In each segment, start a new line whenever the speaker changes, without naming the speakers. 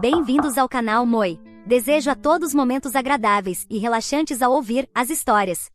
Bem-vindos ao canal Moi. Desejo a todos momentos agradáveis e relaxantes ao ouvir as histórias.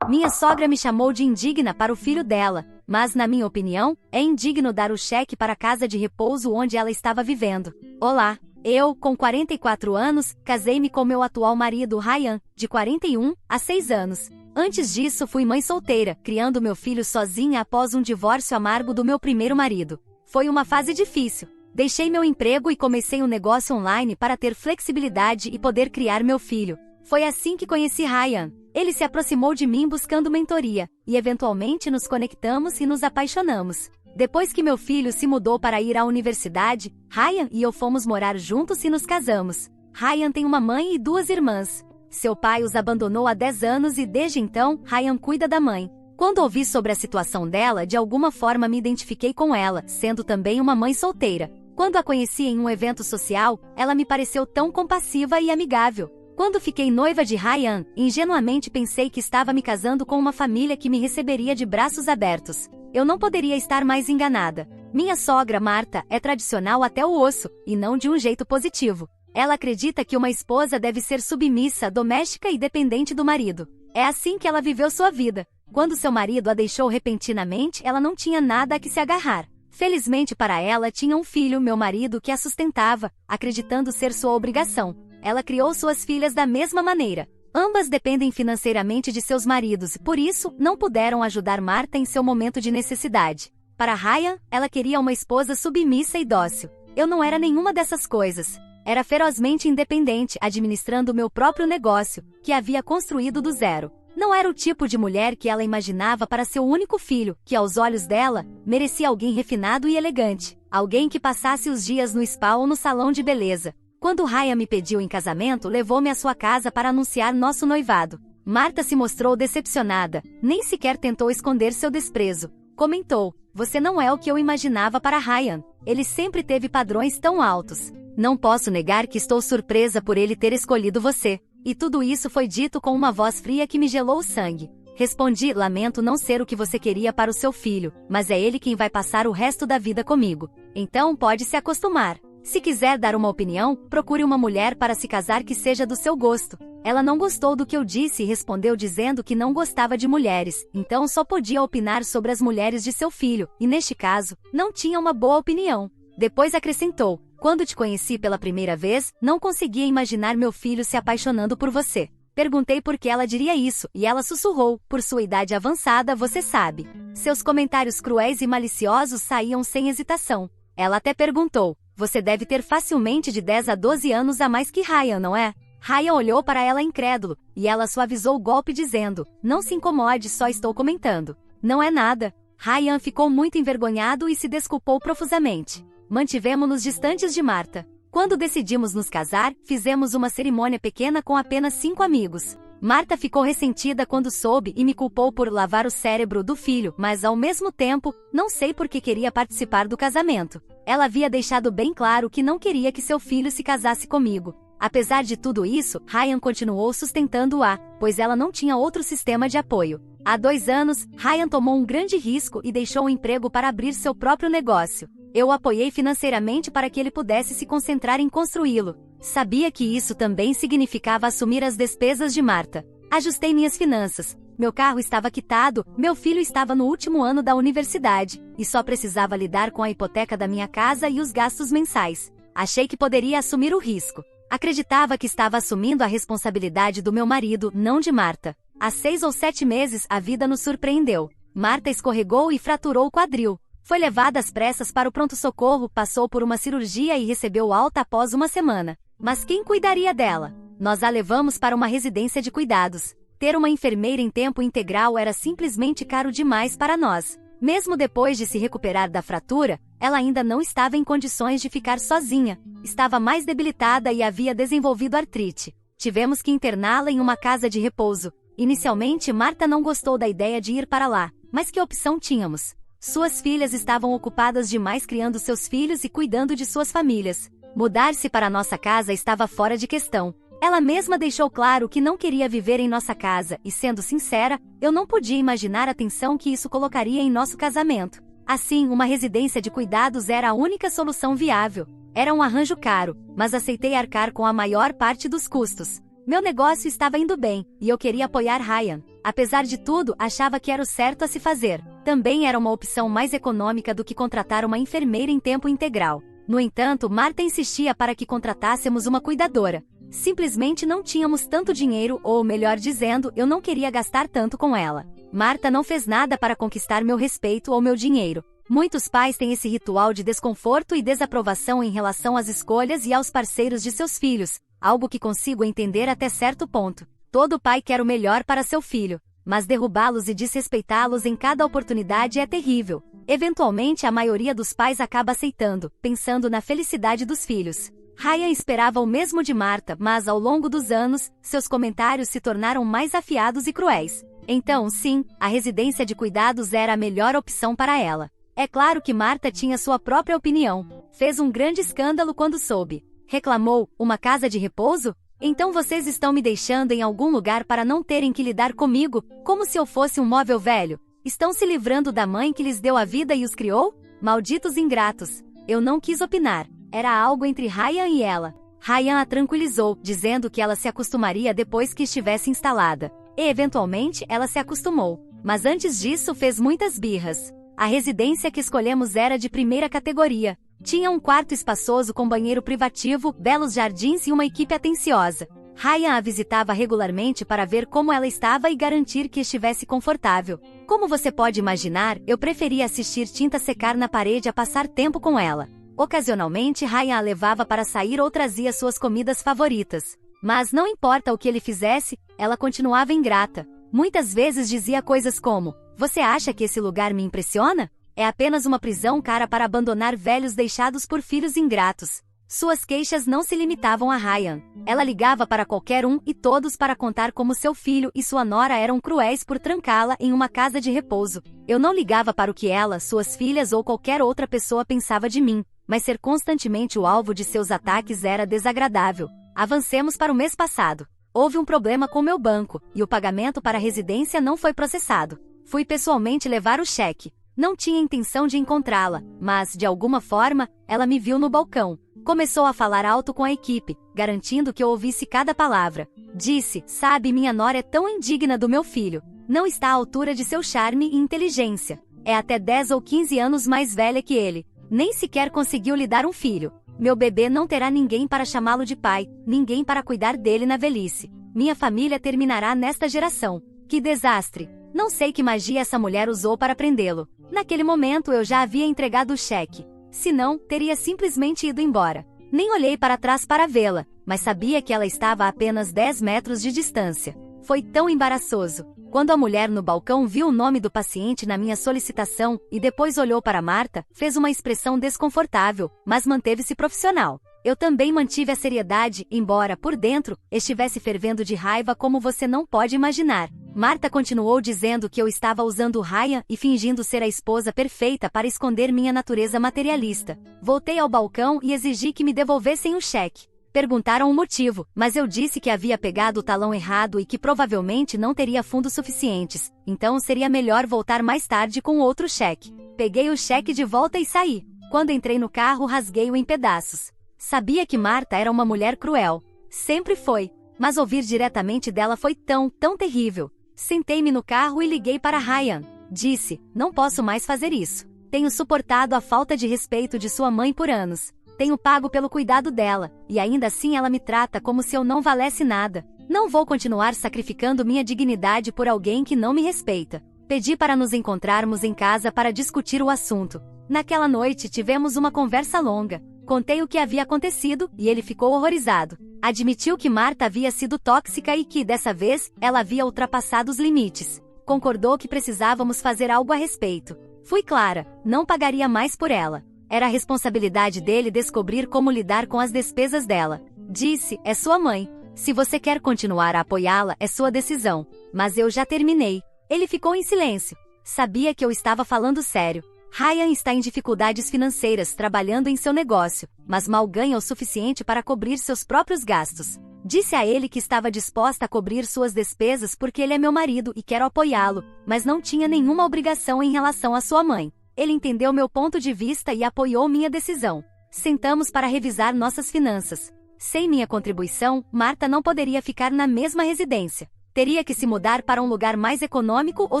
Minha sogra me chamou de indigna para o filho dela, mas na minha opinião, é indigno dar o cheque para a casa de repouso onde ela estava vivendo. Olá, eu, com 44 anos, casei-me com meu atual marido Ryan, de 41, há 6 anos. Antes disso fui mãe solteira, criando meu filho sozinha após um divórcio amargo do meu primeiro marido. Foi uma fase difícil. Deixei meu emprego e comecei um negócio online para ter flexibilidade e poder criar meu filho. Foi assim que conheci Ryan. Ele se aproximou de mim buscando mentoria, e eventualmente nos conectamos e nos apaixonamos. Depois que meu filho se mudou para ir à universidade, Ryan e eu fomos morar juntos e nos casamos. Ryan tem uma mãe e 2 irmãs. Seu pai os abandonou há 10 anos e desde então, Ryan cuida da mãe. Quando ouvi sobre a situação dela, de alguma forma me identifiquei com ela, sendo também uma mãe solteira. Quando a conheci em um evento social, ela me pareceu tão compassiva e amigável. Quando fiquei noiva de Ryan, ingenuamente pensei que estava me casando com uma família que me receberia de braços abertos. Eu não poderia estar mais enganada. Minha sogra, Marta, é tradicional até o osso, e não de um jeito positivo. Ela acredita que uma esposa deve ser submissa, doméstica e dependente do marido. É assim que ela viveu sua vida. Quando seu marido a deixou repentinamente, ela não tinha nada a que se agarrar. Felizmente para ela, tinha um filho, meu marido, que a sustentava, acreditando ser sua obrigação. Ela criou suas filhas da mesma maneira. Ambas dependem financeiramente de seus maridos e, por isso, não puderam ajudar Marta em seu momento de necessidade. Para Ryan, ela queria uma esposa submissa e dócil. Eu não era nenhuma dessas coisas. Era ferozmente independente, administrando meu próprio negócio, que havia construído do zero. Não era o tipo de mulher que ela imaginava para seu único filho, que aos olhos dela, merecia alguém refinado e elegante. Alguém que passasse os dias no spa ou no salão de beleza. Quando Ryan me pediu em casamento, levou-me à sua casa para anunciar nosso noivado. Marta se mostrou decepcionada, nem sequer tentou esconder seu desprezo. Comentou: "Você não é o que eu imaginava para Ryan. Ele sempre teve padrões tão altos. Não posso negar que estou surpresa por ele ter escolhido você." E tudo isso foi dito com uma voz fria que me gelou o sangue. Respondi: "Lamento não ser o que você queria para o seu filho, mas é ele quem vai passar o resto da vida comigo. Então pode se acostumar. Se quiser dar uma opinião, procure uma mulher para se casar que seja do seu gosto." Ela não gostou do que eu disse e respondeu dizendo que não gostava de mulheres, então só podia opinar sobre as mulheres de seu filho, e neste caso, não tinha uma boa opinião. Depois acrescentou: "Quando te conheci pela primeira vez, não conseguia imaginar meu filho se apaixonando por você." Perguntei por que ela diria isso, e ela sussurrou: "Por sua idade avançada, você sabe." Seus comentários cruéis e maliciosos saíam sem hesitação. Ela até perguntou: "Você deve ter facilmente de 10 a 12 anos a mais que Ryan, não é?" Ryan olhou para ela incrédulo, e ela suavizou o golpe dizendo: "Não se incomode, só estou comentando." "Não é nada." Ryan ficou muito envergonhado e se desculpou profusamente. Mantivemo-nos distantes de Marta. Quando decidimos nos casar, fizemos uma cerimônia pequena com apenas 5 amigos. Marta ficou ressentida quando soube e me culpou por lavar o cérebro do filho, mas ao mesmo tempo, não sei por que queria participar do casamento. Ela havia deixado bem claro que não queria que seu filho se casasse comigo. Apesar de tudo isso, Ryan continuou sustentando-a, pois ela não tinha outro sistema de apoio. Há 2 anos, Ryan tomou um grande risco e deixou o emprego para abrir seu próprio negócio. Eu o apoiei financeiramente para que ele pudesse se concentrar em construí-lo. Sabia que isso também significava assumir as despesas de Marta. Ajustei minhas finanças. Meu carro estava quitado, meu filho estava no último ano da universidade, e só precisava lidar com a hipoteca da minha casa e os gastos mensais. Achei que poderia assumir o risco. Acreditava que estava assumindo a responsabilidade do meu marido, não de Marta. Há 6 ou 7 meses, a vida nos surpreendeu. Marta escorregou e fraturou o quadril. Foi levada às pressas para o pronto-socorro, passou por uma cirurgia e recebeu alta após 1 semana. Mas quem cuidaria dela? Nós a levamos para uma residência de cuidados. Ter uma enfermeira em tempo integral era simplesmente caro demais para nós. Mesmo depois de se recuperar da fratura, ela ainda não estava em condições de ficar sozinha. Estava mais debilitada e havia desenvolvido artrite. Tivemos que interná-la em uma casa de repouso. Inicialmente, Marta não gostou da ideia de ir para lá, mas que opção tínhamos? Suas filhas estavam ocupadas demais criando seus filhos e cuidando de suas famílias. Mudar-se para nossa casa estava fora de questão. Ela mesma deixou claro que não queria viver em nossa casa e, sendo sincera, eu não podia imaginar a tensão que isso colocaria em nosso casamento. Assim, uma residência de cuidados era a única solução viável. Era um arranjo caro, mas aceitei arcar com a maior parte dos custos. Meu negócio estava indo bem, e eu queria apoiar Ryan. Apesar de tudo, achava que era o certo a se fazer. Também era uma opção mais econômica do que contratar uma enfermeira em tempo integral. No entanto, Marta insistia para que contratássemos uma cuidadora. Simplesmente não tínhamos tanto dinheiro, ou melhor dizendo, eu não queria gastar tanto com ela. Marta não fez nada para conquistar meu respeito ou meu dinheiro. Muitos pais têm esse ritual de desconforto e desaprovação em relação às escolhas e aos parceiros de seus filhos, algo que consigo entender até certo ponto. Todo pai quer o melhor para seu filho, mas derrubá-los e desrespeitá-los em cada oportunidade é terrível. Eventualmente, a maioria dos pais acaba aceitando, pensando na felicidade dos filhos. Ryan esperava o mesmo de Marta, mas ao longo dos anos, seus comentários se tornaram mais afiados e cruéis. Então, sim, a residência de cuidados era a melhor opção para ela. É claro que Marta tinha sua própria opinião. Fez um grande escândalo quando soube. Reclamou: uma casa de repouso? Então vocês estão me deixando em algum lugar para não terem que lidar comigo, como se eu fosse um móvel velho? Estão se livrando da mãe que lhes deu a vida e os criou? Malditos ingratos. Eu não quis opinar. Era algo entre Ryan e ela. Ryan a tranquilizou, dizendo que ela se acostumaria depois que estivesse instalada. E eventualmente ela se acostumou. Mas antes disso fez muitas birras. A residência que escolhemos era de primeira categoria. Tinha um quarto espaçoso com banheiro privativo, belos jardins e uma equipe atenciosa. Ryan a visitava regularmente para ver como ela estava e garantir que estivesse confortável. Como você pode imaginar, eu preferia assistir tinta secar na parede a passar tempo com ela. Ocasionalmente, Ryan a levava para sair ou trazia suas comidas favoritas. Mas não importa o que ele fizesse, ela continuava ingrata. Muitas vezes dizia coisas como: "Você acha que esse lugar me impressiona? É apenas uma prisão cara para abandonar velhos deixados por filhos ingratos." Suas queixas não se limitavam a Ryan. Ela ligava para qualquer um e todos para contar como seu filho e sua nora eram cruéis por trancá-la em uma casa de repouso. Eu não ligava para o que ela, suas filhas ou qualquer outra pessoa pensava de mim, mas ser constantemente o alvo de seus ataques era desagradável. Avancemos para o mês passado. Houve um problema com meu banco, e o pagamento para a residência não foi processado. Fui pessoalmente levar o cheque. Não tinha intenção de encontrá-la, mas, de alguma forma, ela me viu no balcão. Começou a falar alto com a equipe, garantindo que eu ouvisse cada palavra. Disse: "Sabe, minha nora é tão indigna do meu filho. Não está à altura de seu charme e inteligência. É até 10 ou 15 anos mais velha que ele. Nem sequer conseguiu lhe dar um filho. Meu bebê não terá ninguém para chamá-lo de pai, ninguém para cuidar dele na velhice. Minha família terminará nesta geração. Que desastre! Não sei que magia essa mulher usou para prendê-lo. Naquele momento eu já havia entregado o cheque. Se não, teria simplesmente ido embora. Nem olhei para trás para vê-la, mas sabia que ela estava a apenas 10 metros de distância. Foi tão embaraçoso. Quando a mulher no balcão viu o nome do paciente na minha solicitação e depois olhou para Marta, fez uma expressão desconfortável, mas manteve-se profissional. Eu também mantive a seriedade, embora, por dentro, estivesse fervendo de raiva como você não pode imaginar. Marta continuou dizendo que eu estava usando Ryan e fingindo ser a esposa perfeita para esconder minha natureza materialista. Voltei ao balcão e exigi que me devolvessem o cheque. Perguntaram o motivo, mas eu disse que havia pegado o talão errado e que provavelmente não teria fundos suficientes, então seria melhor voltar mais tarde com outro cheque. Peguei o cheque de volta e saí. Quando entrei no carro, rasguei-o em pedaços. Sabia que Marta era uma mulher cruel. Sempre foi. Mas ouvir diretamente dela foi tão terrível. Sentei-me no carro e liguei para Ryan. Disse: "Não posso mais fazer isso. Tenho suportado a falta de respeito de sua mãe por anos. Tenho pago pelo cuidado dela, e ainda assim ela me trata como se eu não valesse nada. Não vou continuar sacrificando minha dignidade por alguém que não me respeita." Pedi para nos encontrarmos em casa para discutir o assunto. Naquela noite tivemos uma conversa longa. Contei o que havia acontecido, e ele ficou horrorizado. Admitiu que Marta havia sido tóxica e que, dessa vez, ela havia ultrapassado os limites. Concordou que precisávamos fazer algo a respeito. Fui clara: não pagaria mais por ela. Era a responsabilidade dele descobrir como lidar com as despesas dela. Disse: "É sua mãe. Se você quer continuar a apoiá-la, é sua decisão. Mas eu já terminei." Ele ficou em silêncio. Sabia que eu estava falando sério. Ryan está em dificuldades financeiras trabalhando em seu negócio, mas mal ganha o suficiente para cobrir seus próprios gastos. Disse a ele que estava disposta a cobrir suas despesas porque ele é meu marido e quero apoiá-lo, mas não tinha nenhuma obrigação em relação à sua mãe. Ele entendeu meu ponto de vista e apoiou minha decisão. Sentamos para revisar nossas finanças. Sem minha contribuição, Marta não poderia ficar na mesma residência. Teria que se mudar para um lugar mais econômico ou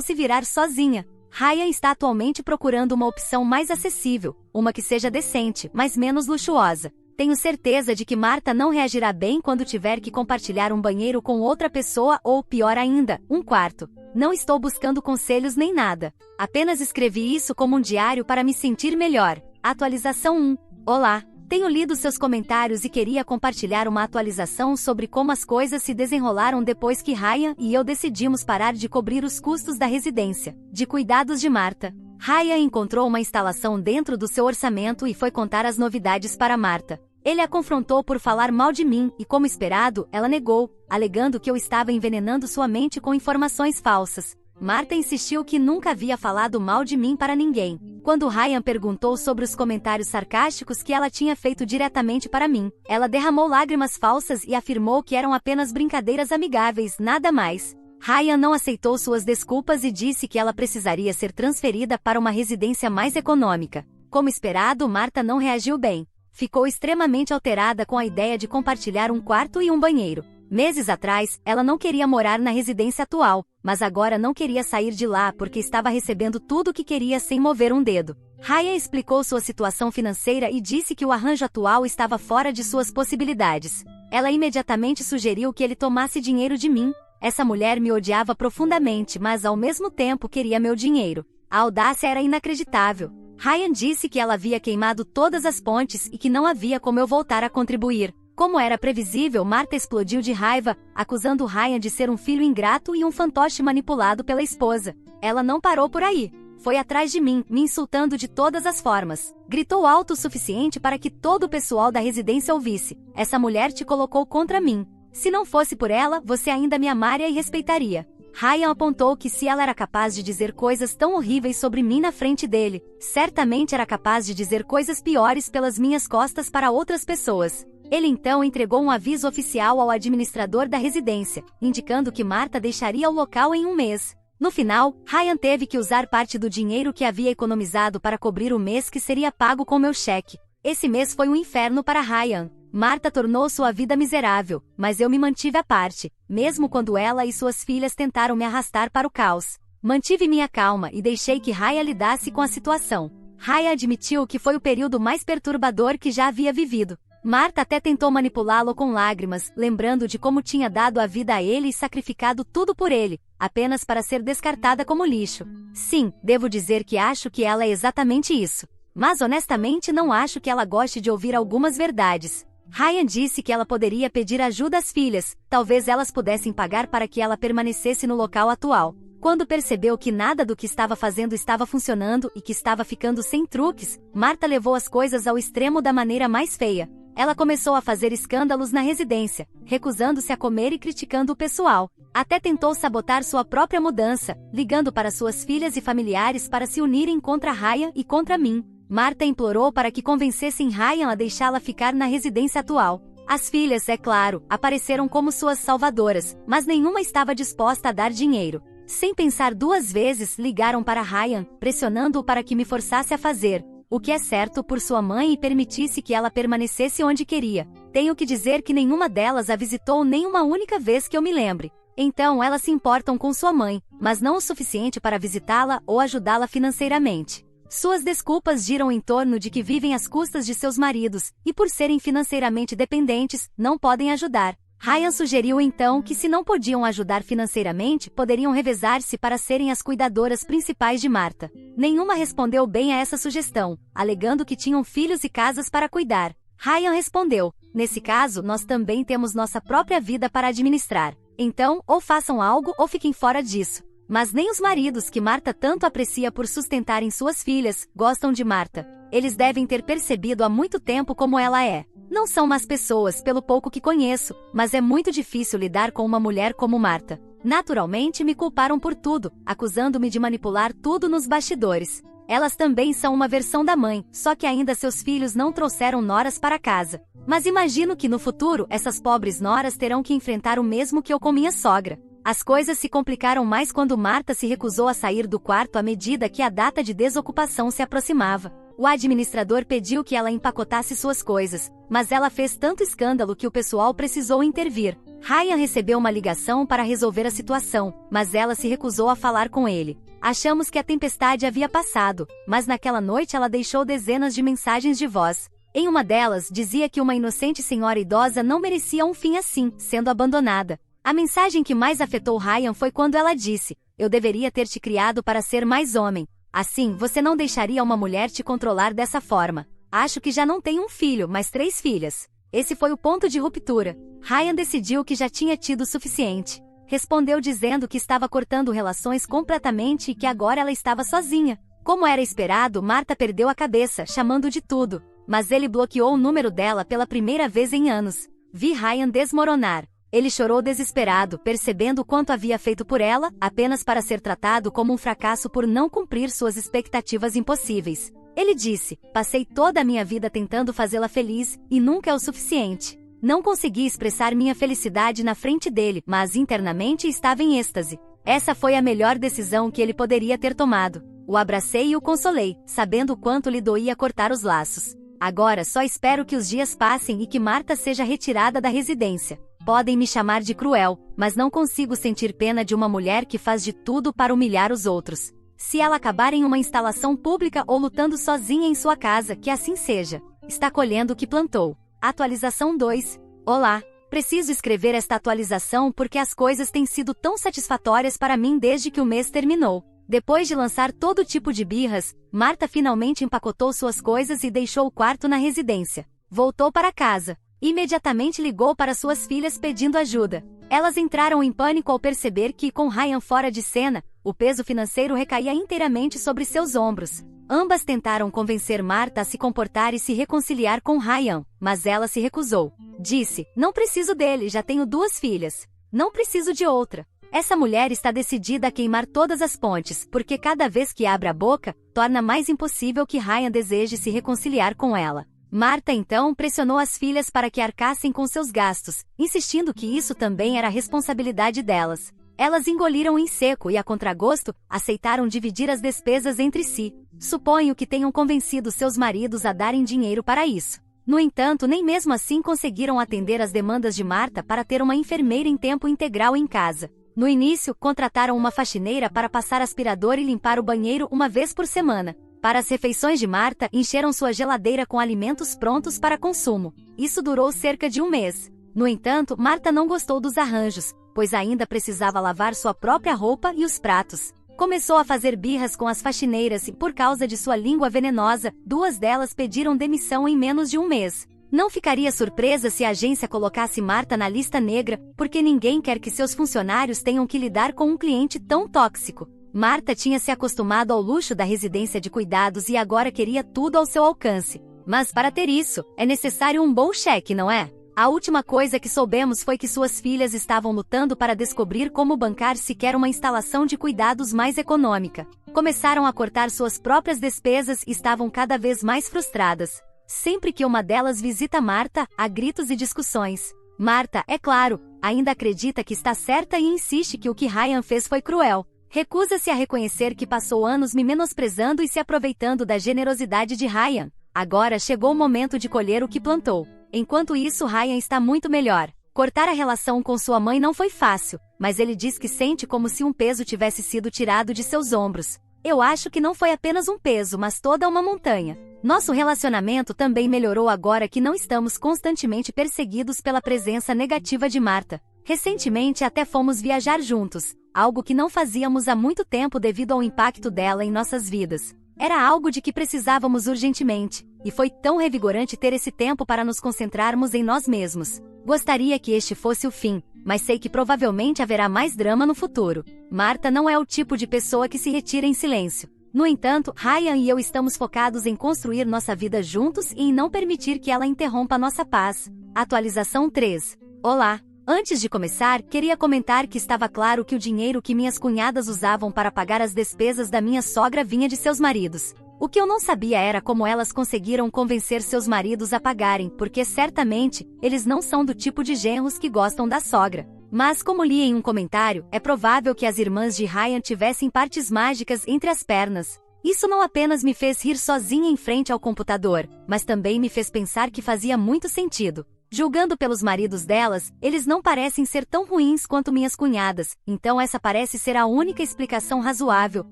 se virar sozinha. Ryan está atualmente procurando uma opção mais acessível, uma que seja decente, mas menos luxuosa. Tenho certeza de que Marta não reagirá bem quando tiver que compartilhar um banheiro com outra pessoa ou, pior ainda, um quarto. Não estou buscando conselhos nem nada. Apenas escrevi isso como um diário para me sentir melhor. Atualização 1. Olá. Tenho lido seus comentários e queria compartilhar uma atualização sobre como as coisas se desenrolaram depois que Ryan e eu decidimos parar de cobrir os custos da residência de cuidados de Marta. Ryan encontrou uma instalação dentro do seu orçamento e foi contar as novidades para Marta. Ele a confrontou por falar mal de mim e, como esperado, ela negou, alegando que eu estava envenenando sua mente com informações falsas. Marta insistiu que nunca havia falado mal de mim para ninguém. Quando Ryan perguntou sobre os comentários sarcásticos que ela tinha feito diretamente para mim, ela derramou lágrimas falsas e afirmou que eram apenas brincadeiras amigáveis, nada mais. Ryan não aceitou suas desculpas e disse que ela precisaria ser transferida para uma residência mais econômica. Como esperado, Marta não reagiu bem. Ficou extremamente alterada com a ideia de compartilhar um quarto e um banheiro. Meses atrás, ela não queria morar na residência atual, mas agora não queria sair de lá porque estava recebendo tudo o que queria sem mover um dedo. Ryan explicou sua situação financeira e disse que o arranjo atual estava fora de suas possibilidades. Ela imediatamente sugeriu que ele tomasse dinheiro de mim. Essa mulher me odiava profundamente, mas ao mesmo tempo queria meu dinheiro. A audácia era inacreditável. Ryan disse que ela havia queimado todas as pontes e que não havia como eu voltar a contribuir. Como era previsível, Marta explodiu de raiva, acusando Ryan de ser um filho ingrato e um fantoche manipulado pela esposa. Ela não parou por aí. Foi atrás de mim, me insultando de todas as formas. Gritou alto o suficiente para que todo o pessoal da residência ouvisse. Essa mulher te colocou contra mim. Se não fosse por ela, você ainda me amaria e respeitaria. Ryan apontou que se ela era capaz de dizer coisas tão horríveis sobre mim na frente dele, certamente era capaz de dizer coisas piores pelas minhas costas para outras pessoas. Ele então entregou um aviso oficial ao administrador da residência, indicando que Marta deixaria o local em um mês. No final, Ryan teve que usar parte do dinheiro que havia economizado para cobrir o mês que seria pago com meu cheque. Esse mês foi um inferno para Ryan. Marta tornou sua vida miserável, mas eu me mantive à parte, mesmo quando ela e suas filhas tentaram me arrastar para o caos. Mantive minha calma e deixei que Ryan lidasse com a situação. Ryan admitiu que foi o período mais perturbador que já havia vivido. Marta até tentou manipulá-lo com lágrimas, lembrando de como tinha dado a vida a ele e sacrificado tudo por ele, apenas para ser descartada como lixo. Sim, devo dizer que acho que ela é exatamente isso. Mas honestamente não acho que ela goste de ouvir algumas verdades. Ryan disse que ela poderia pedir ajuda às filhas, talvez elas pudessem pagar para que ela permanecesse no local atual. Quando percebeu que nada do que estava fazendo estava funcionando e que estava ficando sem truques, Marta levou as coisas ao extremo da maneira mais feia. Ela começou a fazer escândalos na residência, recusando-se a comer e criticando o pessoal. Até tentou sabotar sua própria mudança, ligando para suas filhas e familiares para se unirem contra Ryan e contra mim. Marta implorou para que convencessem Ryan a deixá-la ficar na residência atual. As filhas, é claro, apareceram como suas salvadoras, mas nenhuma estava disposta a dar dinheiro. Sem pensar duas vezes, ligaram para Ryan, pressionando-o para que me forçasse a fazer o que é certo por sua mãe e permitisse que ela permanecesse onde queria. Tenho que dizer que nenhuma delas a visitou nem uma única vez que eu me lembre. Então elas se importam com sua mãe, mas não o suficiente para visitá-la ou ajudá-la financeiramente. Suas desculpas giram em torno de que vivem às custas de seus maridos, e por serem financeiramente dependentes, não podem ajudar. Ryan sugeriu então que se não podiam ajudar financeiramente, poderiam revezar-se para serem as cuidadoras principais de Marta. Nenhuma respondeu bem a essa sugestão, alegando que tinham filhos e casas para cuidar. Ryan respondeu: nesse caso, nós também temos nossa própria vida para administrar. Então, ou façam algo ou fiquem fora disso. Mas nem os maridos que Marta tanto aprecia por sustentarem suas filhas, gostam de Marta. Eles devem ter percebido há muito tempo como ela é. Não são más pessoas pelo pouco que conheço, mas é muito difícil lidar com uma mulher como Marta. Naturalmente me culparam por tudo, acusando-me de manipular tudo nos bastidores. Elas também são uma versão da mãe, só que ainda seus filhos não trouxeram noras para casa. Mas imagino que no futuro essas pobres noras terão que enfrentar o mesmo que eu com minha sogra. As coisas se complicaram mais quando Marta se recusou a sair do quarto à medida que a data de desocupação se aproximava. O administrador pediu que ela empacotasse suas coisas, mas ela fez tanto escândalo que o pessoal precisou intervir. Ryan recebeu uma ligação para resolver a situação, mas ela se recusou a falar com ele. Achamos que a tempestade havia passado, mas naquela noite ela deixou dezenas de mensagens de voz. Em uma delas, dizia que uma inocente senhora idosa não merecia um fim assim, sendo abandonada. A mensagem que mais afetou Ryan foi quando ela disse: "Eu deveria ter te criado para ser mais homem. Assim, você não deixaria uma mulher te controlar dessa forma. Acho que já não tem um filho, mas 3 filhas." Esse foi o ponto de ruptura. Ryan decidiu que já tinha tido o suficiente. Respondeu dizendo que estava cortando relações completamente e que agora ela estava sozinha. Como era esperado, Marta perdeu a cabeça, chamando de tudo. Mas ele bloqueou o número dela pela primeira vez em anos. Vi Ryan desmoronar. Ele chorou desesperado, percebendo o quanto havia feito por ela, apenas para ser tratado como um fracasso por não cumprir suas expectativas impossíveis. Ele disse: "Passei toda a minha vida tentando fazê-la feliz, e nunca é o suficiente. Não consegui expressar minha felicidade na frente dele, mas internamente estava em êxtase. Essa foi a melhor decisão que ele poderia ter tomado. O abracei e o consolei, sabendo o quanto lhe doía cortar os laços. Agora só espero que os dias passem e que Marta seja retirada da residência. Podem me chamar de cruel, mas não consigo sentir pena de uma mulher que faz de tudo para humilhar os outros. Se ela acabar em uma instalação pública ou lutando sozinha em sua casa, que assim seja. Está colhendo o que plantou." Atualização 2. Olá. Preciso escrever esta atualização porque as coisas têm sido tão satisfatórias para mim desde que o mês terminou. Depois de lançar todo tipo de birras, Marta finalmente empacotou suas coisas e deixou o quarto na residência. Voltou para casa. Imediatamente ligou para suas filhas pedindo ajuda. Elas entraram em pânico ao perceber que, com Ryan fora de cena, o peso financeiro recaía inteiramente sobre seus ombros. Ambas tentaram convencer Marta a se comportar e se reconciliar com Ryan, mas ela se recusou. Disse: "Não preciso dele, já tenho 2 filhas. Não preciso de outra." Essa mulher está decidida a queimar todas as pontes, porque cada vez que abre a boca, torna mais impossível que Ryan deseje se reconciliar com ela. Marta então pressionou as filhas para que arcassem com seus gastos, insistindo que isso também era responsabilidade delas. Elas engoliram em seco e, a contragosto, aceitaram dividir as despesas entre si. Suponho que tenham convencido seus maridos a darem dinheiro para isso. No entanto, nem mesmo assim conseguiram atender às demandas de Marta para ter uma enfermeira em tempo integral em casa. No início, contrataram uma faxineira para passar aspirador e limpar o banheiro uma vez por semana. Para as refeições de Marta, encheram sua geladeira com alimentos prontos para consumo. Isso durou cerca de um mês. No entanto, Marta não gostou dos arranjos, pois ainda precisava lavar sua própria roupa e os pratos. Começou a fazer birras com as faxineiras e, por causa de sua língua venenosa, 2 delas pediram demissão em menos de um mês. Não ficaria surpresa se a agência colocasse Marta na lista negra, porque ninguém quer que seus funcionários tenham que lidar com um cliente tão tóxico. Marta tinha se acostumado ao luxo da residência de cuidados e agora queria tudo ao seu alcance. Mas para ter isso, é necessário um bom cheque, não é? A última coisa que soubemos foi que suas filhas estavam lutando para descobrir como bancar sequer uma instalação de cuidados mais econômica. Começaram a cortar suas próprias despesas e estavam cada vez mais frustradas. Sempre que uma delas visita Marta, há gritos e discussões. Marta, é claro, ainda acredita que está certa e insiste que o que Ryan fez foi cruel. Recusa-se a reconhecer que passou anos me menosprezando e se aproveitando da generosidade de Ryan. Agora chegou o momento de colher o que plantou. Enquanto isso, Ryan está muito melhor. Cortar a relação com sua mãe não foi fácil, mas ele diz que sente como se um peso tivesse sido tirado de seus ombros. Eu acho que não foi apenas um peso, mas toda uma montanha. Nosso relacionamento também melhorou agora que não estamos constantemente perseguidos pela presença negativa de Marta. Recentemente até fomos viajar juntos, algo que não fazíamos há muito tempo devido ao impacto dela em nossas vidas. Era algo de que precisávamos urgentemente, e foi tão revigorante ter esse tempo para nos concentrarmos em nós mesmos. Gostaria que este fosse o fim, mas sei que provavelmente haverá mais drama no futuro. Marta não é o tipo de pessoa que se retira em silêncio. No entanto, Ryan e eu estamos focados em construir nossa vida juntos e em não permitir que ela interrompa nossa paz. Atualização 3. Olá! Antes de começar, queria comentar que estava claro que o dinheiro que minhas cunhadas usavam para pagar as despesas da minha sogra vinha de seus maridos. O que eu não sabia era como elas conseguiram convencer seus maridos a pagarem, porque certamente, eles não são do tipo de genros que gostam da sogra. Mas como li em um comentário, é provável que as irmãs de Ryan tivessem partes mágicas entre as pernas. Isso não apenas me fez rir sozinha em frente ao computador, mas também me fez pensar que fazia muito sentido. Julgando pelos maridos delas, eles não parecem ser tão ruins quanto minhas cunhadas, então essa parece ser a única explicação razoável,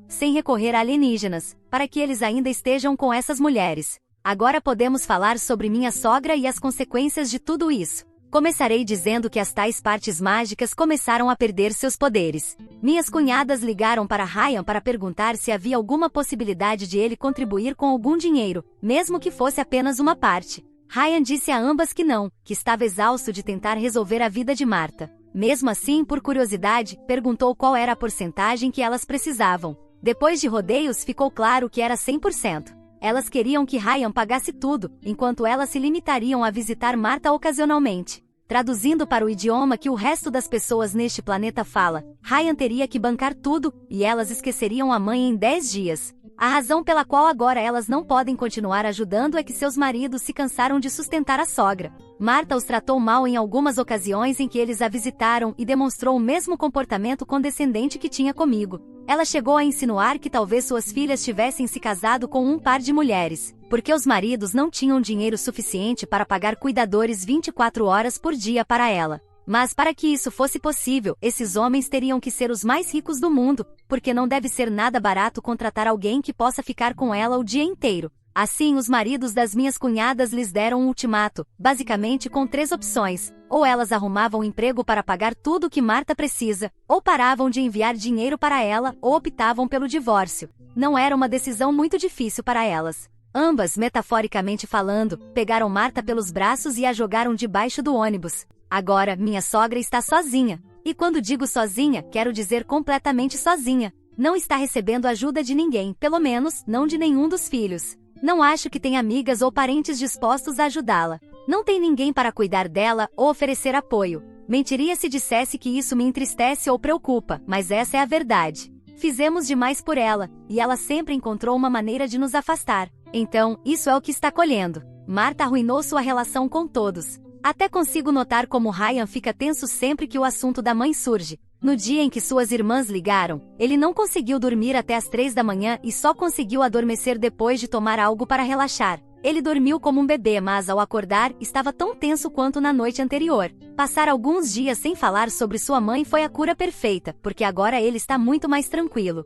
sem recorrer a alienígenas, para que eles ainda estejam com essas mulheres. Agora podemos falar sobre minha sogra e as consequências de tudo isso. Começarei dizendo que as tais partes mágicas começaram a perder seus poderes. Minhas cunhadas ligaram para Ryan para perguntar se havia alguma possibilidade de ele contribuir com algum dinheiro, mesmo que fosse apenas uma parte. Ryan disse a ambas que não, que estava exausto de tentar resolver a vida de Marta. Mesmo assim, por curiosidade, perguntou qual era a porcentagem que elas precisavam. Depois de rodeios, ficou claro que era 100%. Elas queriam que Ryan pagasse tudo, enquanto elas se limitariam a visitar Marta ocasionalmente. Traduzindo para o idioma que o resto das pessoas neste planeta fala, Ryan teria que bancar tudo, e elas esqueceriam a mãe em 10 dias. A razão pela qual agora elas não podem continuar ajudando é que seus maridos se cansaram de sustentar a sogra. Marta os tratou mal em algumas ocasiões em que eles a visitaram e demonstrou o mesmo comportamento condescendente que tinha comigo. Ela chegou a insinuar que talvez suas filhas tivessem se casado com um par de mulheres, porque os maridos não tinham dinheiro suficiente para pagar cuidadores 24 horas por dia para ela. Mas para que isso fosse possível, esses homens teriam que ser os mais ricos do mundo, porque não deve ser nada barato contratar alguém que possa ficar com ela o dia inteiro. Assim, os maridos das minhas cunhadas lhes deram um ultimato, basicamente com 3 opções: ou elas arrumavam emprego para pagar tudo o que Marta precisa, ou paravam de enviar dinheiro para ela, ou optavam pelo divórcio. Não era uma decisão muito difícil para elas. Ambas, metaforicamente falando, pegaram Marta pelos braços e a jogaram debaixo do ônibus. Agora, minha sogra está sozinha. E quando digo sozinha, quero dizer completamente sozinha. Não está recebendo ajuda de ninguém, pelo menos, não de nenhum dos filhos. Não acho que tem amigas ou parentes dispostos a ajudá-la. Não tem ninguém para cuidar dela ou oferecer apoio. Mentiria se dissesse que isso me entristece ou preocupa, mas essa é a verdade. Fizemos demais por ela, e ela sempre encontrou uma maneira de nos afastar. Então, isso é o que está colhendo. Marta arruinou sua relação com todos. Até consigo notar como Ryan fica tenso sempre que o assunto da mãe surge. No dia em que suas irmãs ligaram, ele não conseguiu dormir até as 3 da manhã e só conseguiu adormecer depois de tomar algo para relaxar. Ele dormiu como um bebê, mas ao acordar, estava tão tenso quanto na noite anterior. Passar alguns dias sem falar sobre sua mãe foi a cura perfeita, porque agora ele está muito mais tranquilo.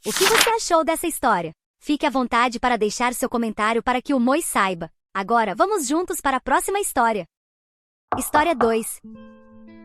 O que você achou dessa história? Fique à vontade para deixar seu comentário para que o Moi saiba. Agora, vamos juntos para a próxima história. História 2.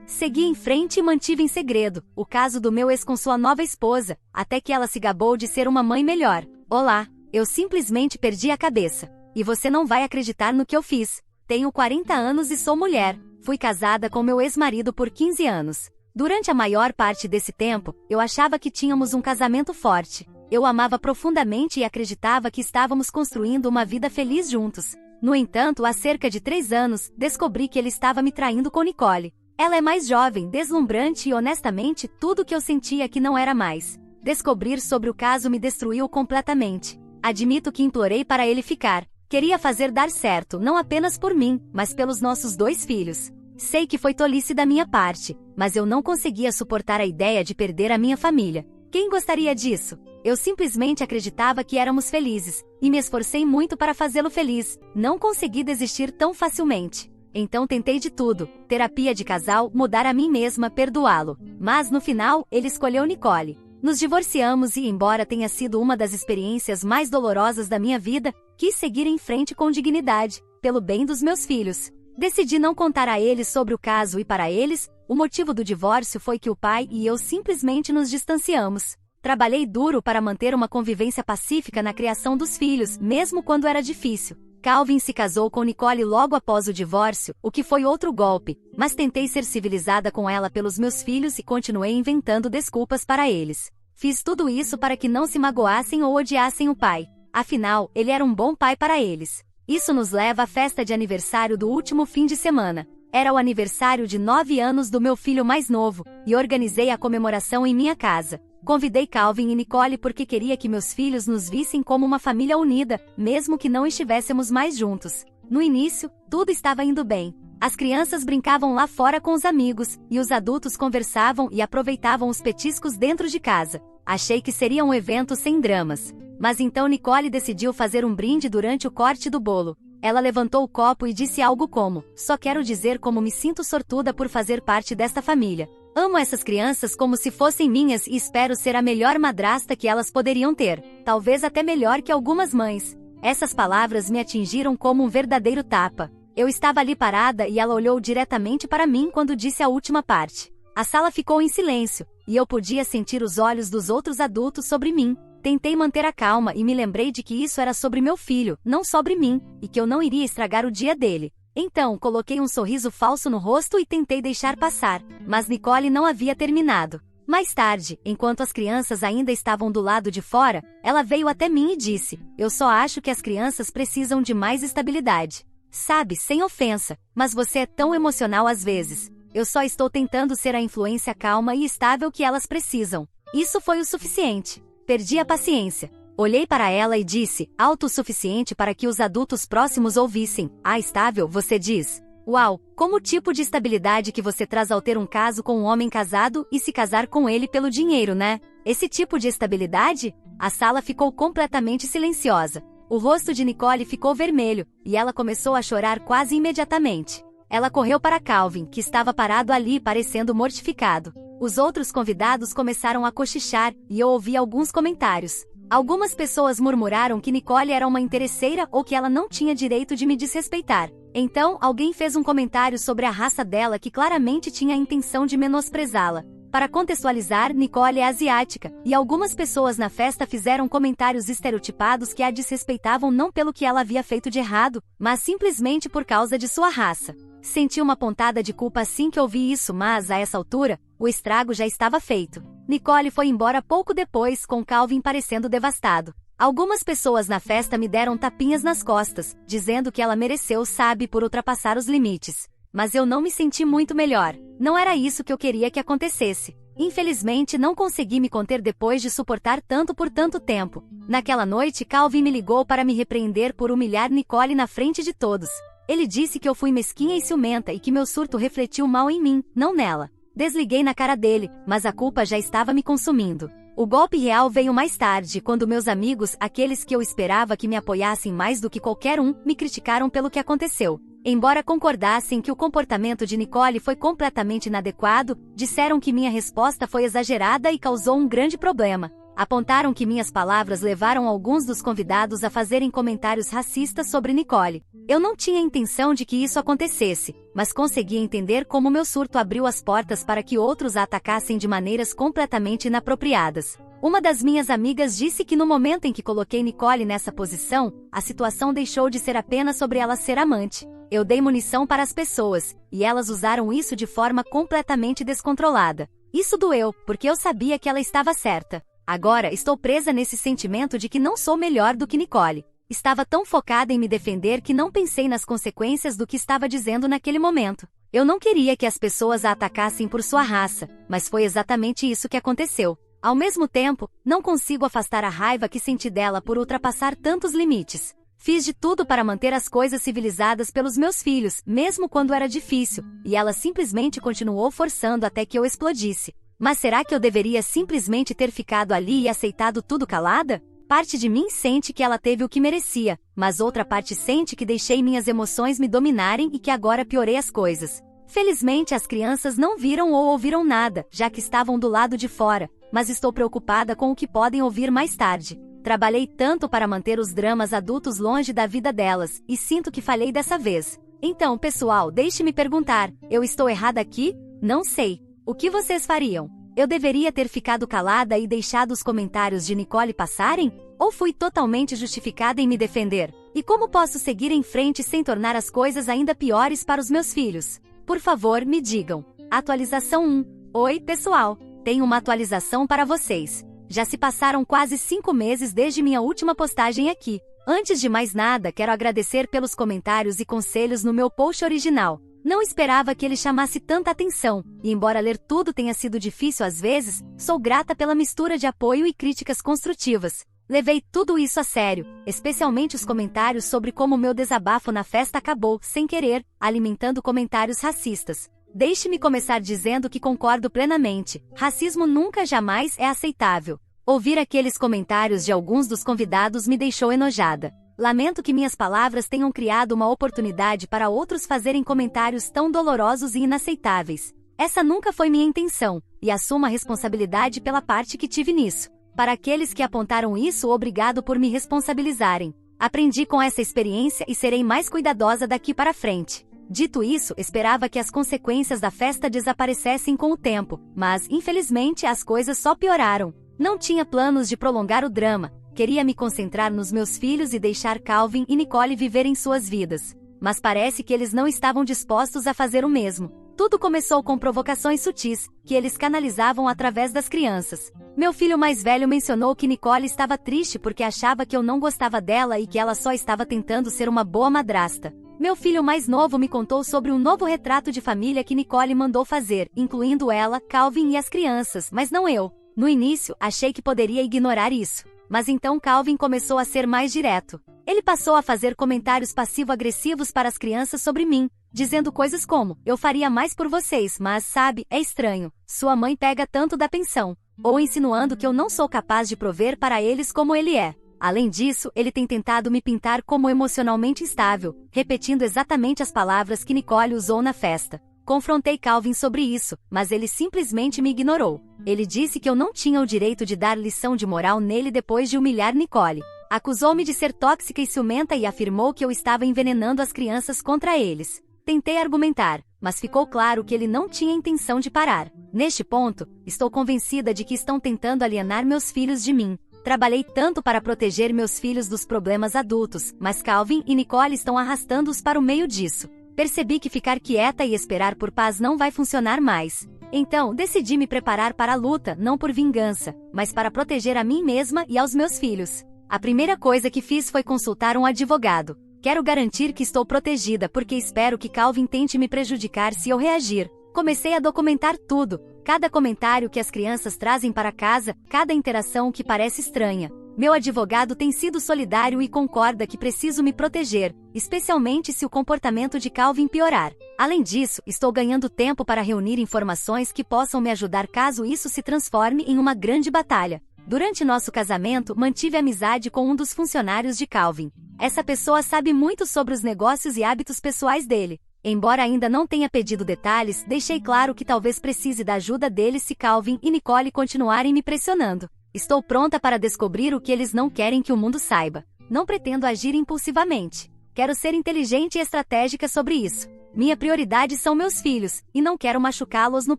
Segui em frente e mantive em segredo o caso do meu ex com sua nova esposa, até que ela se gabou de ser uma mãe melhor. Olá, eu simplesmente perdi a cabeça. E você não vai acreditar no que eu fiz. Tenho 40 anos e sou mulher. Fui casada com meu ex-marido por 15 anos. Durante a maior parte desse tempo, eu achava que tínhamos um casamento forte. Eu o amava profundamente e acreditava que estávamos construindo uma vida feliz juntos. No entanto, há cerca de 3 anos, descobri que ele estava me traindo com Nicole. Ela é mais jovem, deslumbrante e honestamente, tudo que eu sentia que não era mais. Descobrir sobre o caso me destruiu completamente. Admito que implorei para ele ficar. Queria fazer dar certo, não apenas por mim, mas pelos nossos 2 filhos. Sei que foi tolice da minha parte, mas eu não conseguia suportar a ideia de perder a minha família. Quem gostaria disso? Eu simplesmente acreditava que éramos felizes, e me esforcei muito para fazê-lo feliz. Não consegui desistir tão facilmente. Então tentei de tudo: terapia de casal, mudar a mim mesma, perdoá-lo. Mas no final, ele escolheu Nicole. Nos divorciamos e, embora tenha sido uma das experiências mais dolorosas da minha vida, quis seguir em frente com dignidade, pelo bem dos meus filhos. Decidi não contar a eles sobre o caso e para eles, o motivo do divórcio foi que o pai e eu simplesmente nos distanciamos. Trabalhei duro para manter uma convivência pacífica na criação dos filhos, mesmo quando era difícil. Calvin se casou com Nicole logo após o divórcio, o que foi outro golpe, mas tentei ser civilizada com ela pelos meus filhos e continuei inventando desculpas para eles. Fiz tudo isso para que não se magoassem ou odiassem o pai. Afinal, ele era um bom pai para eles. Isso nos leva à festa de aniversário do último fim de semana. Era o aniversário de 9 anos do meu filho mais novo, e organizei a comemoração em minha casa. Convidei Calvin e Nicole porque queria que meus filhos nos vissem como uma família unida, mesmo que não estivéssemos mais juntos. No início, tudo estava indo bem. As crianças brincavam lá fora com os amigos, e os adultos conversavam e aproveitavam os petiscos dentro de casa. Achei que seria um evento sem dramas. Mas então Nicole decidiu fazer um brinde durante o corte do bolo. Ela levantou o copo e disse algo como: "Só quero dizer como me sinto sortuda por fazer parte desta família. Amo essas crianças como se fossem minhas e espero ser a melhor madrasta que elas poderiam ter. Talvez até melhor que algumas mães." Essas palavras me atingiram como um verdadeiro tapa. Eu estava ali parada e ela olhou diretamente para mim quando disse a última parte. A sala ficou em silêncio, e eu podia sentir os olhos dos outros adultos sobre mim. Tentei manter a calma e me lembrei de que isso era sobre meu filho, não sobre mim, e que eu não iria estragar o dia dele. Então, coloquei um sorriso falso no rosto e tentei deixar passar, mas Nicole não havia terminado. Mais tarde, enquanto as crianças ainda estavam do lado de fora, ela veio até mim e disse: "Eu só acho que as crianças precisam de mais estabilidade. Sabe, sem ofensa, mas você é tão emocional às vezes. Eu só estou tentando ser a influência calma e estável que elas precisam." Isso foi o suficiente. Perdi a paciência. Olhei para ela e disse, alto o suficiente para que os adultos próximos ouvissem: "Ah, estável, você diz? Uau, como o tipo de estabilidade que você traz ao ter um caso com um homem casado e se casar com ele pelo dinheiro, né? Esse tipo de estabilidade?" A sala ficou completamente silenciosa. O rosto de Nicole ficou vermelho, e ela começou a chorar quase imediatamente. Ela correu para Calvin, que estava parado ali parecendo mortificado. Os outros convidados começaram a cochichar, e eu ouvi alguns comentários. Algumas pessoas murmuraram que Nicole era uma interesseira ou que ela não tinha direito de me desrespeitar. Então, alguém fez um comentário sobre a raça dela que claramente tinha a intenção de menosprezá-la. Para contextualizar, Nicole é asiática, e algumas pessoas na festa fizeram comentários estereotipados que a desrespeitavam não pelo que ela havia feito de errado, mas simplesmente por causa de sua raça. Senti uma pontada de culpa assim que ouvi isso, mas, a essa altura, o estrago já estava feito. Nicole foi embora pouco depois, com Calvin parecendo devastado. Algumas pessoas na festa me deram tapinhas nas costas, dizendo que ela mereceu, sabe, por ultrapassar os limites. Mas eu não me senti muito melhor. Não era isso que eu queria que acontecesse. Infelizmente, não consegui me conter depois de suportar tanto por tanto tempo. Naquela noite, Calvin me ligou para me repreender por humilhar Nicole na frente de todos. Ele disse que eu fui mesquinha e ciumenta e que meu surto refletiu mal em mim, não nela. Desliguei na cara dele, mas a culpa já estava me consumindo. O golpe real veio mais tarde, quando meus amigos, aqueles que eu esperava que me apoiassem mais do que qualquer um, me criticaram pelo que aconteceu. Embora concordassem que o comportamento de Nicole foi completamente inadequado, disseram que minha resposta foi exagerada e causou um grande problema. Apontaram que minhas palavras levaram alguns dos convidados a fazerem comentários racistas sobre Nicole. Eu não tinha intenção de que isso acontecesse, mas consegui entender como meu surto abriu as portas para que outros a atacassem de maneiras completamente inapropriadas. Uma das minhas amigas disse que no momento em que coloquei Nicole nessa posição, a situação deixou de ser apenas sobre ela ser amante. Eu dei munição para as pessoas, e elas usaram isso de forma completamente descontrolada. Isso doeu, porque eu sabia que ela estava certa. Agora estou presa nesse sentimento de que não sou melhor do que Nicole. Estava tão focada em me defender que não pensei nas consequências do que estava dizendo naquele momento. Eu não queria que as pessoas a atacassem por sua raça, mas foi exatamente isso que aconteceu. Ao mesmo tempo, não consigo afastar a raiva que senti dela por ultrapassar tantos limites. Fiz de tudo para manter as coisas civilizadas pelos meus filhos, mesmo quando era difícil, e ela simplesmente continuou forçando até que eu explodisse. Mas será que eu deveria simplesmente ter ficado ali e aceitado tudo calada? Parte de mim sente que ela teve o que merecia, mas outra parte sente que deixei minhas emoções me dominarem e que agora piorei as coisas. Felizmente as crianças não viram ou ouviram nada, já que estavam do lado de fora, mas estou preocupada com o que podem ouvir mais tarde. Trabalhei tanto para manter os dramas adultos longe da vida delas, e sinto que falhei dessa vez. Então, pessoal, deixe-me perguntar, eu estou errada aqui? Não sei. O que vocês fariam? Eu deveria ter ficado calada e deixado os comentários de Nicole passarem? Ou fui totalmente justificada em me defender? E como posso seguir em frente sem tornar as coisas ainda piores para os meus filhos? Por favor, me digam. Atualização 1. Oi, pessoal. Tenho uma atualização para vocês. Já se passaram quase 5 meses desde minha última postagem aqui. Antes de mais nada, quero agradecer pelos comentários e conselhos no meu post original. Não esperava que ele chamasse tanta atenção, e embora ler tudo tenha sido difícil às vezes, sou grata pela mistura de apoio e críticas construtivas. Levei tudo isso a sério, especialmente os comentários sobre como meu desabafo na festa acabou, sem querer, alimentando comentários racistas. Deixe-me começar dizendo que concordo plenamente. Racismo nunca jamais é aceitável. Ouvir aqueles comentários de alguns dos convidados me deixou enojada. Lamento que minhas palavras tenham criado uma oportunidade para outros fazerem comentários tão dolorosos e inaceitáveis. Essa nunca foi minha intenção, e assumo a responsabilidade pela parte que tive nisso. Para aqueles que apontaram isso, obrigado por me responsabilizarem. Aprendi com essa experiência e serei mais cuidadosa daqui para frente. Dito isso, esperava que as consequências da festa desaparecessem com o tempo, mas, infelizmente, as coisas só pioraram. Não tinha planos de prolongar o drama. Queria me concentrar nos meus filhos e deixar Calvin e Nicole viverem suas vidas. Mas parece que eles não estavam dispostos a fazer o mesmo. Tudo começou com provocações sutis, que eles canalizavam através das crianças. Meu filho mais velho mencionou que Nicole estava triste porque achava que eu não gostava dela e que ela só estava tentando ser uma boa madrasta. Meu filho mais novo me contou sobre um novo retrato de família que Nicole mandou fazer, incluindo ela, Calvin e as crianças, mas não eu. No início, achei que poderia ignorar isso. Mas então Calvin começou a ser mais direto. Ele passou a fazer comentários passivo-agressivos para as crianças sobre mim, dizendo coisas como, eu faria mais por vocês, mas sabe, é estranho, sua mãe pega tanto da pensão. Ou insinuando que eu não sou capaz de prover para eles como ele é. Além disso, ele tem tentado me pintar como emocionalmente instável, repetindo exatamente as palavras que Nicole usou na festa. Confrontei Calvin sobre isso, mas ele simplesmente me ignorou. Ele disse que eu não tinha o direito de dar lição de moral nele depois de humilhar Nicole. Acusou-me de ser tóxica e ciumenta e afirmou que eu estava envenenando as crianças contra eles. Tentei argumentar, mas ficou claro que ele não tinha intenção de parar. Neste ponto, estou convencida de que estão tentando alienar meus filhos de mim. Trabalhei tanto para proteger meus filhos dos problemas adultos, mas Calvin e Nicole estão arrastando-os para o meio disso. Percebi que ficar quieta e esperar por paz não vai funcionar mais. Então, decidi me preparar para a luta, não por vingança, mas para proteger a mim mesma e aos meus filhos. A primeira coisa que fiz foi consultar um advogado. Quero garantir que estou protegida porque espero que Calvin tente me prejudicar se eu reagir. Comecei a documentar tudo, cada comentário que as crianças trazem para casa, cada interação que parece estranha. Meu advogado tem sido solidário e concorda que preciso me proteger, especialmente se o comportamento de Calvin piorar. Além disso, estou ganhando tempo para reunir informações que possam me ajudar caso isso se transforme em uma grande batalha. Durante nosso casamento, mantive amizade com um dos funcionários de Calvin. Essa pessoa sabe muito sobre os negócios e hábitos pessoais dele. Embora ainda não tenha pedido detalhes, deixei claro que talvez precise da ajuda dele se Calvin e Nicole continuarem me pressionando. Estou pronta para descobrir o que eles não querem que o mundo saiba. Não pretendo agir impulsivamente. Quero ser inteligente e estratégica sobre isso. Minha prioridade são meus filhos, e não quero machucá-los no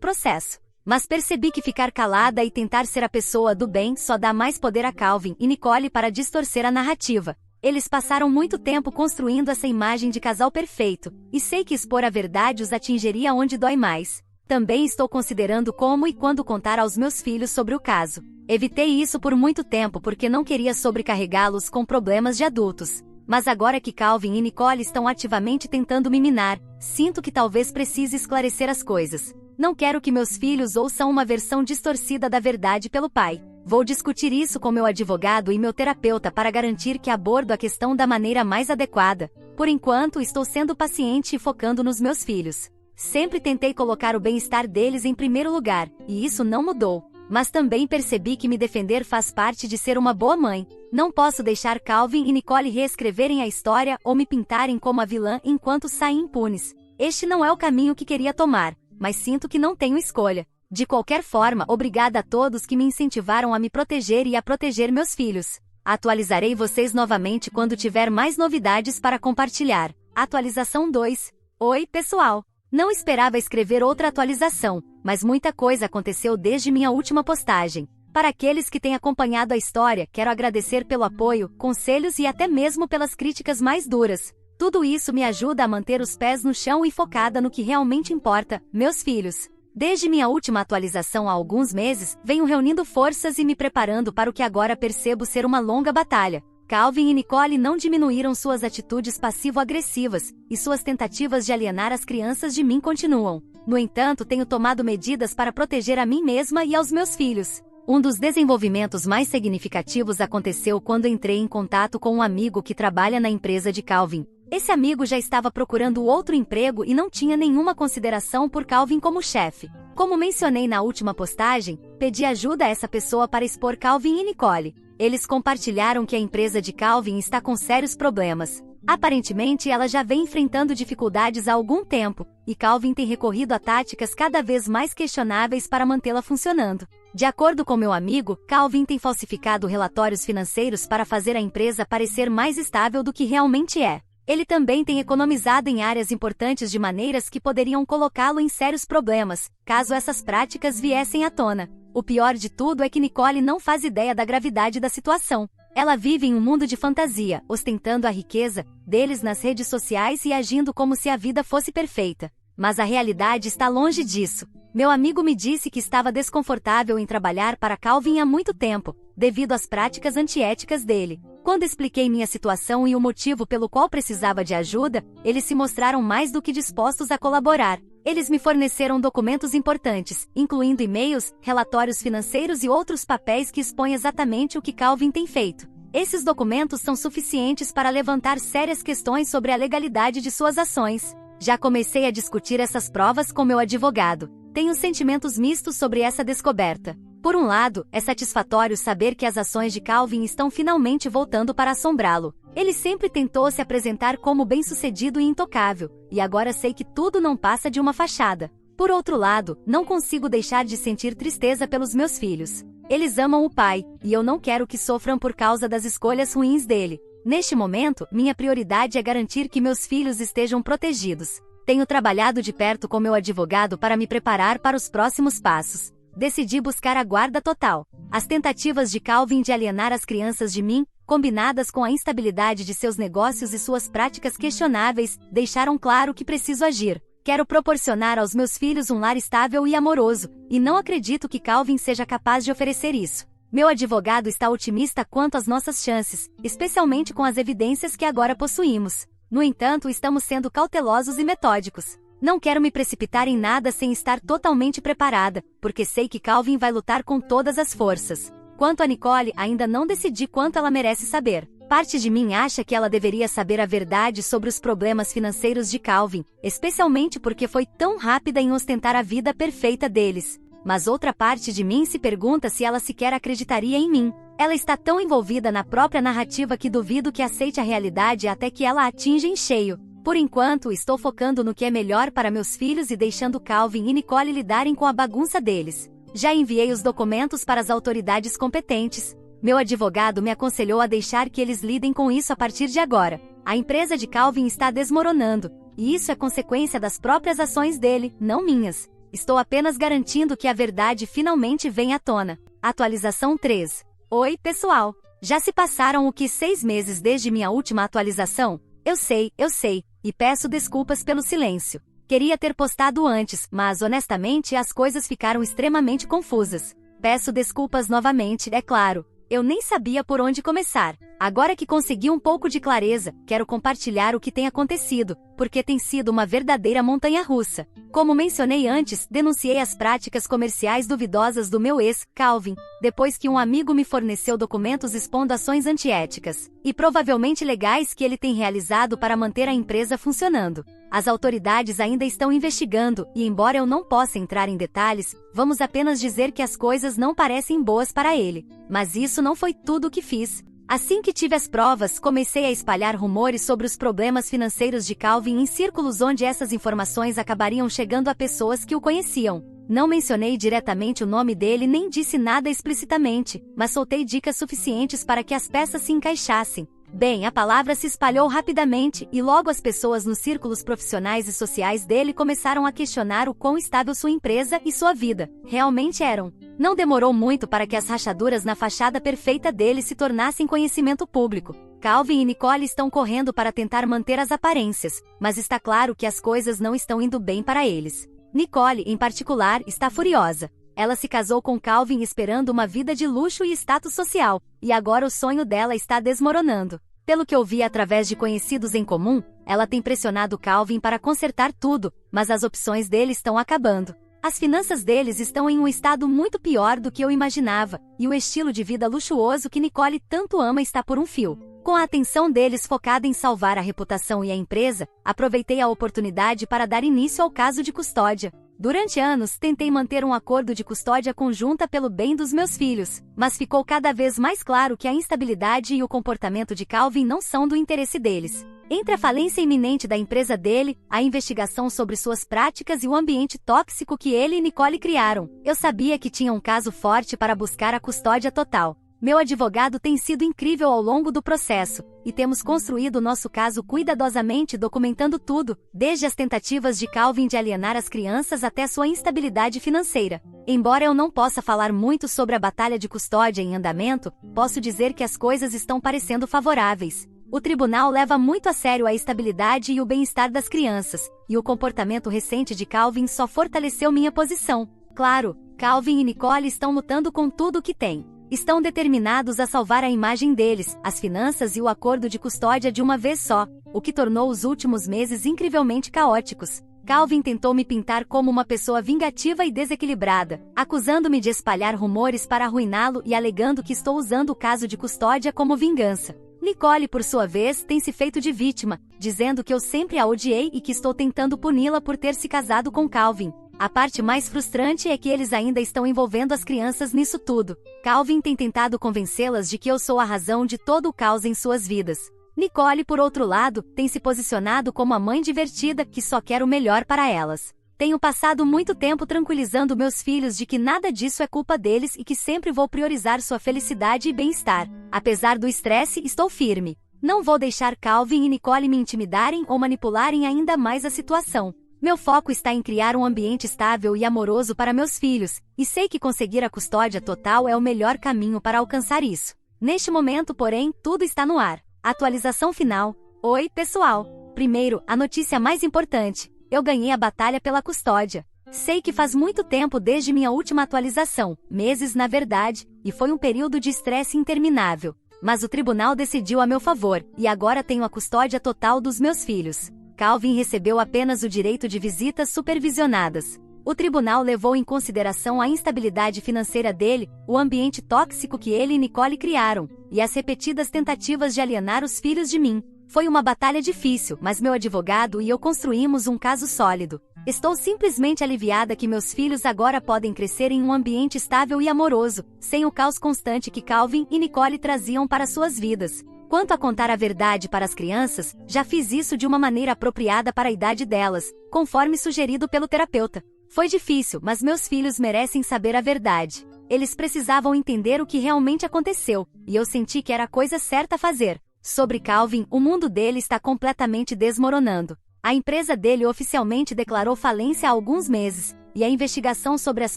processo. Mas percebi que ficar calada e tentar ser a pessoa do bem só dá mais poder a Calvin e Nicole para distorcer a narrativa. Eles passaram muito tempo construindo essa imagem de casal perfeito, e sei que expor a verdade os atingiria onde dói mais. Também estou considerando como e quando contar aos meus filhos sobre o caso. Evitei isso por muito tempo porque não queria sobrecarregá-los com problemas de adultos. Mas agora que Calvin e Nicole estão ativamente tentando me minar, sinto que talvez precise esclarecer as coisas. Não quero que meus filhos ouçam uma versão distorcida da verdade pelo pai. Vou discutir isso com meu advogado e meu terapeuta para garantir que abordo a questão da maneira mais adequada. Por enquanto, estou sendo paciente e focando nos meus filhos. Sempre tentei colocar o bem-estar deles em primeiro lugar, e isso não mudou. Mas também percebi que me defender faz parte de ser uma boa mãe. Não posso deixar Calvin e Nicole reescreverem a história ou me pintarem como a vilã enquanto saem impunes. Este não é o caminho que queria tomar, mas sinto que não tenho escolha. De qualquer forma, obrigada a todos que me incentivaram a me proteger e a proteger meus filhos. Atualizarei vocês novamente quando tiver mais novidades para compartilhar. Atualização 2. Oi, pessoal! Não esperava escrever outra atualização, mas muita coisa aconteceu desde minha última postagem. Para aqueles que têm acompanhado a história, quero agradecer pelo apoio, conselhos e até mesmo pelas críticas mais duras. Tudo isso me ajuda a manter os pés no chão e focada no que realmente importa, meus filhos. Desde minha última atualização há alguns meses, venho reunindo forças e me preparando para o que agora percebo ser uma longa batalha. Calvin e Nicole não diminuíram suas atitudes passivo-agressivas, e suas tentativas de alienar as crianças de mim continuam. No entanto, tenho tomado medidas para proteger a mim mesma e aos meus filhos. Um dos desenvolvimentos mais significativos aconteceu quando entrei em contato com um amigo que trabalha na empresa de Calvin. Esse amigo já estava procurando outro emprego e não tinha nenhuma consideração por Calvin como chefe. Como mencionei na última postagem, Pedi ajuda a essa pessoa para expor Calvin e Nicole. Eles compartilharam que a empresa de Calvin está com sérios problemas. Aparentemente, ela já vem enfrentando dificuldades há algum tempo, e Calvin tem recorrido a táticas cada vez mais questionáveis para mantê-la funcionando. De acordo com meu amigo, Calvin tem falsificado relatórios financeiros para fazer a empresa parecer mais estável do que realmente é. Ele também tem economizado em áreas importantes de maneiras que poderiam colocá-lo em sérios problemas, caso essas práticas viessem à tona. O pior de tudo é que Nicole não faz ideia da gravidade da situação. Ela vive em um mundo de fantasia, ostentando a riqueza deles nas redes sociais e agindo como se a vida fosse perfeita. Mas a realidade está longe disso. Meu amigo me disse que estava desconfortável em trabalhar para Calvin há muito tempo, devido às práticas antiéticas dele. Quando expliquei minha situação e o motivo pelo qual precisava de ajuda, eles se mostraram mais do que dispostos a colaborar. Eles me forneceram documentos importantes, incluindo e-mails, relatórios financeiros e outros papéis que expõem exatamente o que Calvin tem feito. Esses documentos são suficientes para levantar sérias questões sobre a legalidade de suas ações. Já comecei a discutir essas provas com meu advogado. Tenho sentimentos mistos sobre essa descoberta. Por um lado, é satisfatório saber que as ações de Calvin estão finalmente voltando para assombrá-lo. Ele sempre tentou se apresentar como bem-sucedido e intocável, e agora sei que tudo não passa de uma fachada. Por outro lado, não consigo deixar de sentir tristeza pelos meus filhos. Eles amam o pai, e eu não quero que sofram por causa das escolhas ruins dele. Neste momento, minha prioridade é garantir que meus filhos estejam protegidos. Tenho trabalhado de perto com meu advogado para me preparar para os próximos passos. Decidi buscar a guarda total. As tentativas de Calvin de alienar as crianças de mim, combinadas com a instabilidade de seus negócios e suas práticas questionáveis, deixaram claro que preciso agir. Quero proporcionar aos meus filhos um lar estável e amoroso, e não acredito que Calvin seja capaz de oferecer isso. Meu advogado está otimista quanto às nossas chances, especialmente com as evidências que agora possuímos. No entanto, estamos sendo cautelosos e metódicos. Não quero me precipitar em nada sem estar totalmente preparada, porque sei que Calvin vai lutar com todas as forças. Quanto a Nicole, ainda não decidi quanto ela merece saber. Parte de mim acha que ela deveria saber a verdade sobre os problemas financeiros de Calvin, especialmente porque foi tão rápida em ostentar a vida perfeita deles. Mas outra parte de mim se pergunta se ela sequer acreditaria em mim. Ela está tão envolvida na própria narrativa que duvido que aceite a realidade até que ela a atinja em cheio. Por enquanto, estou focando no que é melhor para meus filhos e deixando Calvin e Nicole lidarem com a bagunça deles. Já enviei os documentos para as autoridades competentes. Meu advogado me aconselhou a deixar que eles lidem com isso a partir de agora. A empresa de Calvin está desmoronando, e isso é consequência das próprias ações dele, não minhas. Estou apenas garantindo que a verdade finalmente venha à tona. Atualização 3. Oi, pessoal! Já se passaram 6 meses desde minha última atualização? Eu sei, e peço desculpas pelo silêncio. Queria ter postado antes, mas honestamente as coisas ficaram extremamente confusas. Peço desculpas novamente, é claro. Eu nem sabia por onde começar. Agora que consegui um pouco de clareza, quero compartilhar o que tem acontecido, porque tem sido uma verdadeira montanha-russa. Como mencionei antes, denunciei as práticas comerciais duvidosas do meu ex, Calvin, depois que um amigo me forneceu documentos expondo ações antiéticas e provavelmente legais que ele tem realizado para manter a empresa funcionando. As autoridades ainda estão investigando, e embora eu não possa entrar em detalhes, vamos apenas dizer que as coisas não parecem boas para ele. Mas isso não foi tudo o que fiz. Assim que tive as provas, comecei a espalhar rumores sobre os problemas financeiros de Calvin em círculos onde essas informações acabariam chegando a pessoas que o conheciam. Não mencionei diretamente o nome dele nem disse nada explicitamente, mas soltei dicas suficientes para que as peças se encaixassem. Bem, a palavra se espalhou rapidamente e logo as pessoas nos círculos profissionais e sociais dele começaram a questionar o quão estável sua empresa e sua vida realmente eram. Não demorou muito para que as rachaduras na fachada perfeita dele se tornassem conhecimento público. Calvin e Nicole estão correndo para tentar manter as aparências, mas está claro que as coisas não estão indo bem para eles. Nicole, em particular, está furiosa. Ela se casou com Calvin esperando uma vida de luxo e status social, e agora o sonho dela está desmoronando. Pelo que ouvi através de conhecidos em comum, ela tem pressionado Calvin para consertar tudo, mas as opções dele estão acabando. As finanças deles estão em um estado muito pior do que eu imaginava, e o estilo de vida luxuoso que Nicole tanto ama está por um fio. Com a atenção deles focada em salvar a reputação e a empresa, aproveitei a oportunidade para dar início ao caso de custódia. Durante anos, tentei manter um acordo de custódia conjunta pelo bem dos meus filhos, mas ficou cada vez mais claro que a instabilidade e o comportamento de Calvin não são do interesse deles. Entre a falência iminente da empresa dele, a investigação sobre suas práticas e o ambiente tóxico que ele e Nicole criaram, eu sabia que tinha um caso forte para buscar a custódia total. Meu advogado tem sido incrível ao longo do processo, e temos construído nosso caso cuidadosamente documentando tudo, desde as tentativas de Calvin de alienar as crianças até sua instabilidade financeira. Embora eu não possa falar muito sobre a batalha de custódia em andamento, posso dizer que as coisas estão parecendo favoráveis. O tribunal leva muito a sério a estabilidade e o bem-estar das crianças, e o comportamento recente de Calvin só fortaleceu minha posição. Claro, Calvin e Nicole estão lutando com tudo o que têm. Estão determinados a salvar a imagem deles, as finanças e o acordo de custódia de uma vez só, o que tornou os últimos meses incrivelmente caóticos. Calvin tentou me pintar como uma pessoa vingativa e desequilibrada, acusando-me de espalhar rumores para arruiná-lo e alegando que estou usando o caso de custódia como vingança. Nicole, por sua vez, tem se feito de vítima, dizendo que eu sempre a odiei e que estou tentando puni-la por ter se casado com Calvin. A parte mais frustrante é que eles ainda estão envolvendo as crianças nisso tudo. Calvin tem tentado convencê-las de que eu sou a razão de todo o caos em suas vidas. Nicole, por outro lado, tem se posicionado como a mãe divertida que só quer o melhor para elas. Tenho passado muito tempo tranquilizando meus filhos de que nada disso é culpa deles e que sempre vou priorizar sua felicidade e bem-estar. Apesar do estresse, estou firme. Não vou deixar Calvin e Nicole me intimidarem ou manipularem ainda mais a situação. Meu foco está em criar um ambiente estável e amoroso para meus filhos, e sei que conseguir a custódia total é o melhor caminho para alcançar isso. Neste momento, porém, tudo está no ar. Atualização final. Oi, pessoal! Primeiro, a notícia mais importante. Eu ganhei a batalha pela custódia. Sei que faz muito tempo desde minha última atualização, meses na verdade, e foi um período de estresse interminável. Mas o tribunal decidiu a meu favor, e agora tenho a custódia total dos meus filhos. Calvin recebeu apenas o direito de visitas supervisionadas. O tribunal levou em consideração a instabilidade financeira dele, o ambiente tóxico que ele e Nicole criaram, e as repetidas tentativas de alienar os filhos de mim. Foi uma batalha difícil, mas meu advogado e eu construímos um caso sólido. Estou simplesmente aliviada que meus filhos agora podem crescer em um ambiente estável e amoroso, sem o caos constante que Calvin e Nicole traziam para suas vidas. Quanto a contar a verdade para as crianças, já fiz isso de uma maneira apropriada para a idade delas, conforme sugerido pelo terapeuta. Foi difícil, mas meus filhos merecem saber a verdade. Eles precisavam entender o que realmente aconteceu, e eu senti que era a coisa certa a fazer. Sobre Calvin, o mundo dele está completamente desmoronando. A empresa dele oficialmente declarou falência há alguns meses, e a investigação sobre as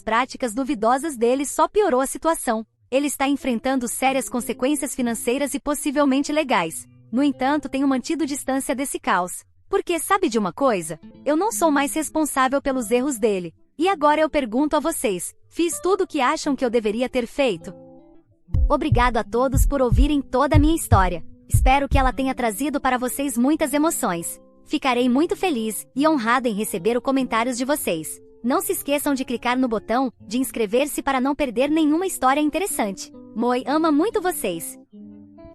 práticas duvidosas dele só piorou a situação. Ele está enfrentando sérias consequências financeiras e possivelmente legais. No entanto, tenho mantido distância desse caos. Porque sabe de uma coisa? Eu não sou mais responsável pelos erros dele. E agora eu pergunto a vocês, fiz tudo o que acham que eu deveria ter feito? Obrigado a todos por ouvirem toda a minha história. Espero que ela tenha trazido para vocês muitas emoções. Ficarei muito feliz e honrado em receber os comentários de vocês. Não se esqueçam de clicar no botão de inscrever-se para não perder nenhuma história interessante. Moi ama muito vocês.